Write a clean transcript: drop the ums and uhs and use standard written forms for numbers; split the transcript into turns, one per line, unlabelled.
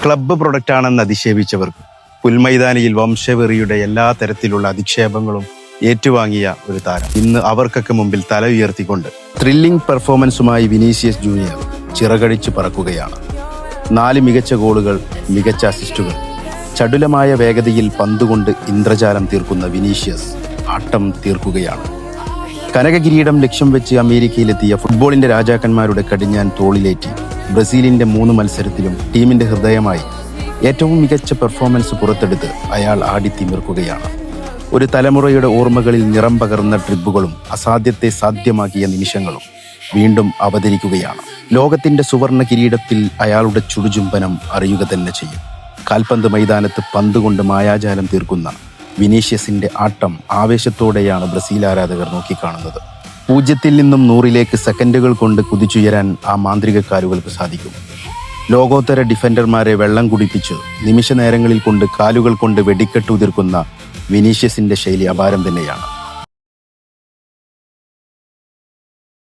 Club പ്രൊഡക്റ്റാണെന്ന് അധിക്ഷേപിച്ചവർക്ക് പുൽമൈതാനിയിൽ വംശവെറിയുടെ എല്ലാ തരത്തിലുള്ള അധിക്ഷേപങ്ങളും ഏറ്റുവാങ്ങിയ ഒരു താരം ഇന്ന് അവർക്കൊക്കെ മുമ്പിൽ തല ഉയർത്തിക്കൊണ്ട് ത്രില്ലിംഗ് പെർഫോമൻസുമായി വിനീഷ്യസ് ജൂനിയർ ചിറകടിച്ചു പറക്കുകയാണ്. 4 മികച്ച ഗോളുകൾ, മികച്ച അസിസ്റ്റുകൾ, ചടുലമായ വേഗതയിൽ പന്തുകൊണ്ട് ഇന്ദ്രജാലം തീർക്കുന്ന വിനീഷ്യസ് ആട്ടം തീർക്കുകയാണ്. കനകകിരീടം ലക്ഷ്യം വെച്ച് അമേരിക്കയിലെത്തിയ ഫുട്ബോളിന്റെ രാജാക്കന്മാരുടെ കടിഞ്ഞാൻ തോളിലേറ്റി ബ്രസീലിന്റെ 3 മത്സരത്തിലും ടീമിന്റെ ഹൃദയമായി ഏറ്റവും മികച്ച പെർഫോമൻസ് പുറത്തെടുത്ത് അയാൾ ആടിത്തിമിർക്കുകയാണ്. ഒരു തലമുറയുടെ ഓർമ്മകളിൽ നിറം പകർന്ന ട്രിപ്പുകളും അസാധ്യത്തെ സാധ്യമാക്കിയ നിമിഷങ്ങളും വീണ്ടും അവതരിക്കുകയാണ്. ലോകത്തിന്റെ സുവർണ കിരീടത്തിൽ അയാളുടെ ചുടുചുംബനം അറിയുക തന്നെ ചെയ്യും. കാൽപന്ത് മൈതാനത്ത് പന്തുകൊണ്ട് മായാജാലം തീർക്കുന്ന വിനീഷ്യസിന്റെ ആട്ടം ആവേശത്തോടെയാണ് ബ്രസീൽ ആരാധകർ നോക്കിക്കാണുന്നത്. 0-ൽ നിന്നും 100-ലേക്ക് സെക്കൻഡുകൾ കൊണ്ട് കുതിച്ചുയരാൻ ആ മാന്ത്രിക കാലുകൾക്ക് സാധിക്കും. ലോകോത്തര ഡിഫൻഡർമാരെ വെള്ളം കുടിപ്പിച്ച് നിമിഷ നേരങ്ങളിൽ കൊണ്ട് കാലുകൾ കൊണ്ട് വെടിക്കെട്ട് ഉതിർക്കുന്ന വിനീഷ്യസിന്റെ ശൈലി അപാരം തന്നെയാണ്.